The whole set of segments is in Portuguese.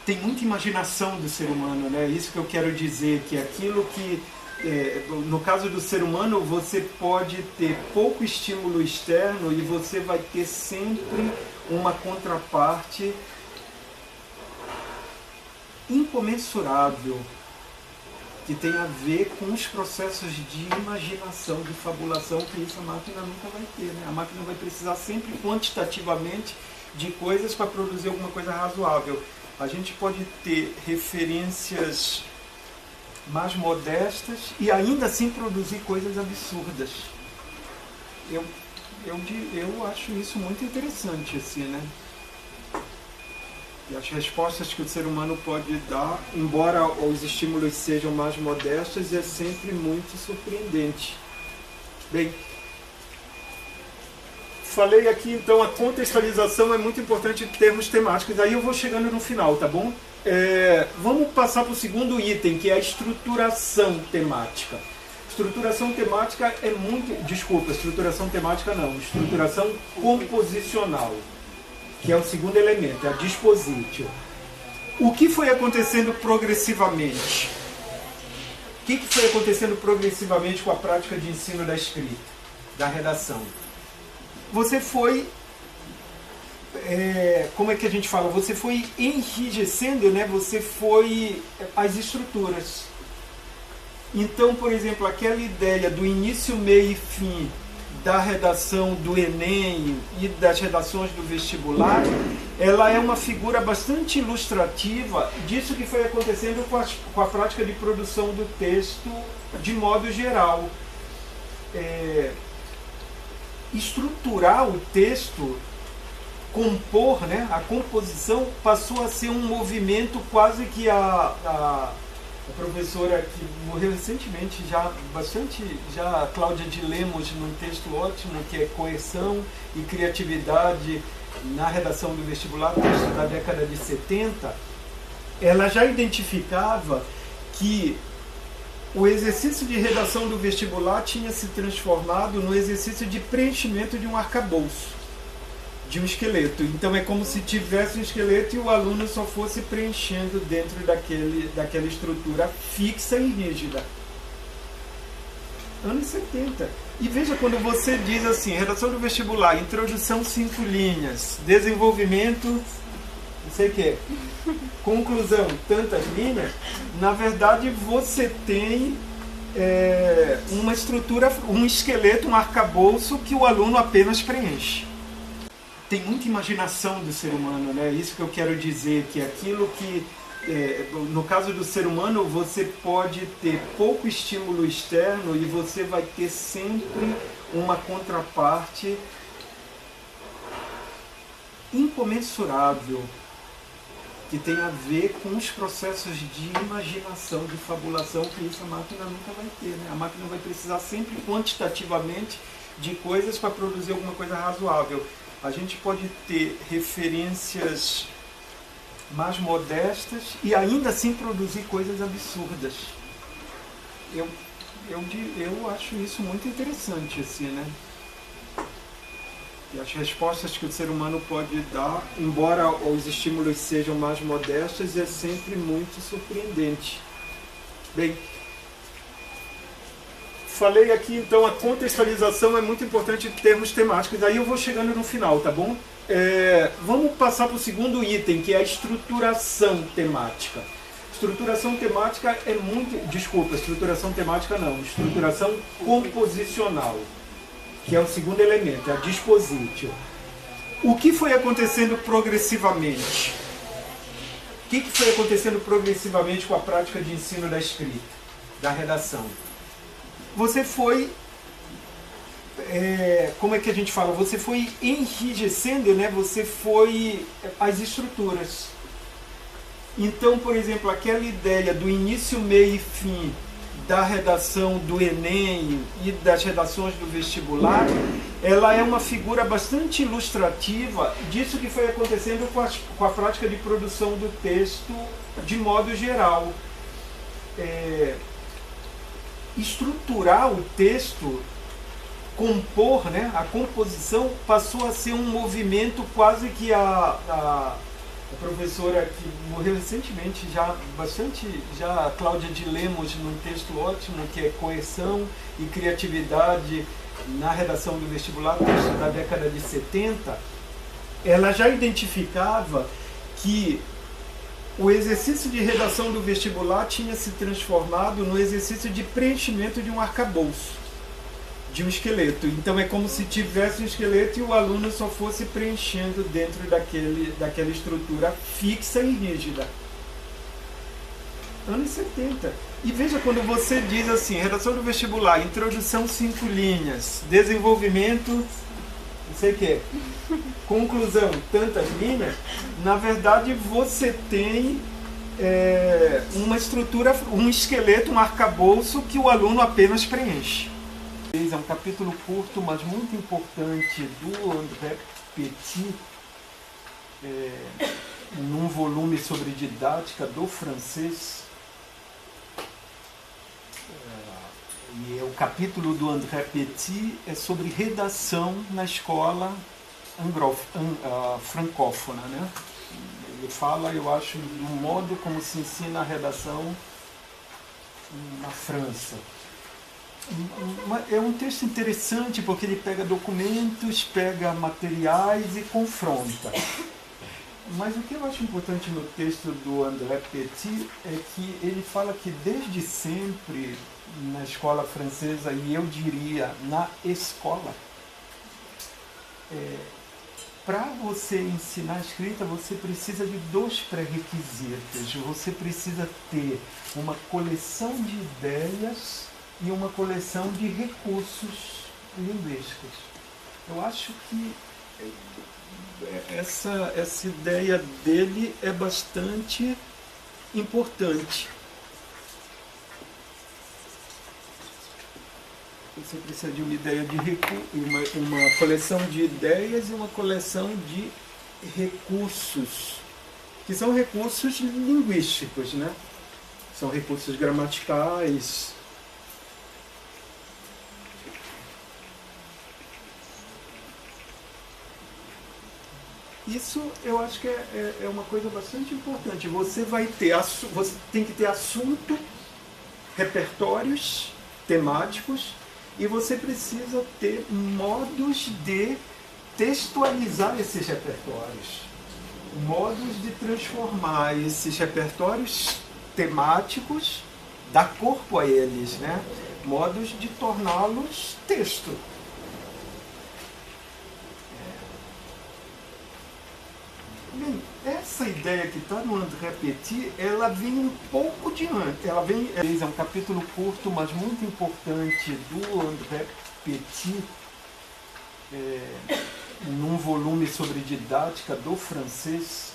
tem muita imaginação do ser humano, né? Isso que eu quero dizer, que aquilo que, no caso do ser humano, você pode ter pouco estímulo externo e você vai ter sempre uma contraparte incomensurável, que tem a ver com os processos de imaginação, de fabulação, que isso a máquina nunca vai ter, né? A máquina vai precisar sempre quantitativamente de coisas para produzir alguma coisa razoável. A gente pode ter referências mais modestas e ainda assim produzir coisas absurdas. Eu acho isso muito interessante, assim, né? E as respostas que o ser humano pode dar, embora os estímulos sejam mais modestos, é sempre muito surpreendente. Bem, falei aqui, então, a contextualização é muito importante em termos temáticos. Aí eu vou chegando no final, tá bom? Vamos passar para o segundo item, que é a estruturação temática. Estruturação temática é muito... Desculpa, estruturação temática não. Estruturação composicional, que é o segundo elemento, é a dispositio. O que foi acontecendo progressivamente? O que foi acontecendo progressivamente com a prática de ensino da escrita, da redação? Você foi, como é que a gente fala? Você foi enrijecendo, né? Você foi as estruturas. Então, por exemplo, aquela ideia do início, meio e fim da redação do Enem e das redações do vestibular, ela é uma figura bastante ilustrativa disso que foi acontecendo com a prática de produção do texto de modo geral. Estruturar o texto, compor, né, a composição passou a ser um movimento quase que a professora que morreu recentemente, já Cláudia de Lemos, num texto ótimo, que é Coerção e Criatividade na Redação do Vestibular, texto da década de 70, ela já identificava que o exercício de redação do vestibular tinha se transformado no exercício de preenchimento de um arcabouço, de um esqueleto. Então é como se tivesse um esqueleto e o aluno só fosse preenchendo dentro daquela estrutura fixa e rígida. Anos 70. E veja, quando você diz assim, redação do vestibular, introdução 5 linhas, desenvolvimento, não sei o que, conclusão, tantas linhas, na verdade você tem uma estrutura, um esqueleto, um arcabouço que o aluno apenas preenche. Tem muita imaginação do ser humano, né? Isso que eu quero dizer, que aquilo que, no caso do ser humano, você pode ter pouco estímulo externo e você vai ter sempre uma contraparte incomensurável, que tem a ver com os processos de imaginação, de fabulação, que isso a máquina nunca vai ter, né? A máquina vai precisar sempre quantitativamente de coisas para produzir alguma coisa razoável. A gente pode ter referências mais modestas e ainda assim produzir coisas absurdas. Eu acho isso muito interessante, assim, né? E as respostas que o ser humano pode dar, embora os estímulos sejam mais modestos, é sempre muito surpreendente. Bem, falei aqui, então, a contextualização é muito importante em termos temáticos. Aí eu vou chegando no final, tá bom? Vamos passar para o segundo item, que é a estruturação temática. Estruturação temática é muito... Desculpa, estruturação temática não. Estruturação composicional, que é o segundo elemento, é a dispositio. O que foi acontecendo progressivamente? O que foi acontecendo progressivamente com a prática de ensino da escrita, da redação? Você foi, como é que a gente fala? Você foi enrijecendo, né? Você foi as estruturas. Então, por exemplo, aquela ideia do início, meio e fim da redação do Enem e das redações do vestibular, ela é uma figura bastante ilustrativa disso que foi acontecendo com a prática de produção do texto de modo geral. Estruturar o texto, compor, né, a composição passou a ser um movimento quase que a a professora que morreu recentemente, já Cláudia de Lemos, num texto ótimo, que é Coerção e Criatividade na Redação do Vestibular, texto da década de 70, ela já identificava que o exercício de redação do vestibular tinha se transformado no exercício de preenchimento de um arcabouço, de um esqueleto. Então é como se tivesse um esqueleto e o aluno só fosse preenchendo dentro daquela estrutura fixa e rígida. Anos 70. E veja, quando você diz assim, redação do vestibular, introdução 5 linhas, desenvolvimento, não sei o que, conclusão, tantas linhas, na verdade você tem uma estrutura, um esqueleto, um arcabouço que o aluno apenas preenche. É um capítulo curto, mas muito importante, do André Petit, num volume sobre didática do francês. E o capítulo do André Petit é sobre redação na escola francófona, né? Ele fala, eu acho, do modo como se ensina a redação na França. É um texto interessante porque ele pega documentos, pega materiais e confronta. Mas o que eu acho importante no texto do André Petit é que ele fala que desde sempre na escola francesa, e eu diria na escola, para você ensinar a escrita, você precisa de 2 pré-requisitos. Você precisa ter uma coleção de ideias e uma coleção de recursos linguísticos. Eu acho que essa ideia dele é bastante importante. Você precisa de uma ideia de uma coleção de ideias e uma coleção de recursos, que são recursos linguísticos, né? São recursos gramaticais. Isso eu acho que é uma coisa bastante importante. Você tem que ter assunto, repertórios temáticos, e você precisa ter modos de textualizar esses repertórios, modos de transformar esses repertórios temáticos, dar corpo a eles, né? Modos de torná-los texto. Bem, essa ideia que está no André Petit, ela vem um pouco de antes. É um capítulo curto, mas muito importante, do André Petit, num volume sobre didática do francês.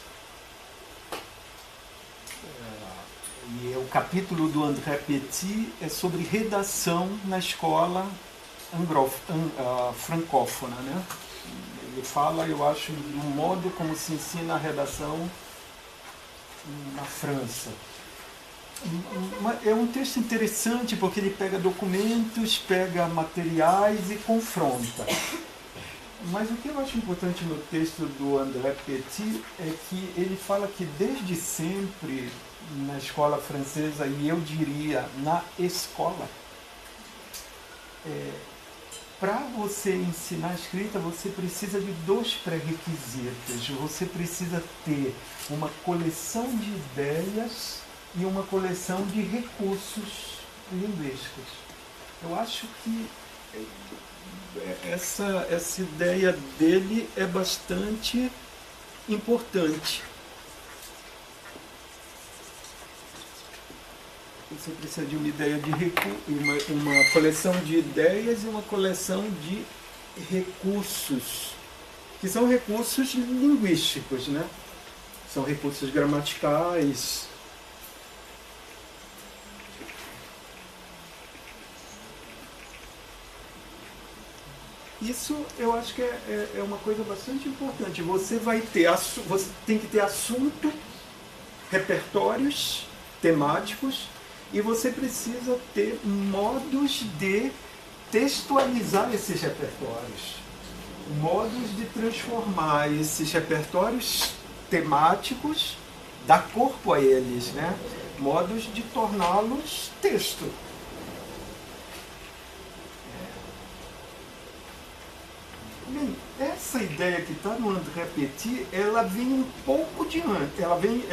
E o capítulo do André Petit é sobre redação na escola francófona, né? Ele fala, eu acho, do modo como se ensina a redação na França. É um texto interessante porque ele pega documentos, pega materiais e confronta. Mas o que eu acho importante no texto do André Petit é que ele fala que desde sempre na escola francesa, e eu diria na escola, para você ensinar a escrita, você precisa de 2 pré-requisitos. Você precisa ter uma coleção de ideias e uma coleção de recursos linguísticos. Eu acho que essa ideia dele é bastante importante. Você precisa de uma ideia de uma coleção de ideias e uma coleção de recursos, que são recursos linguísticos, né? São recursos gramaticais. Isso eu acho que é uma coisa bastante importante. Você tem que ter assunto, repertórios temáticos, e você precisa ter modos de textualizar esses repertórios, modos de transformar esses repertórios temáticos, dar corpo a eles, né? Modos de torná-los texto. Bem, essa ideia que está no André Petit, ela vem um pouco de antes, ela vem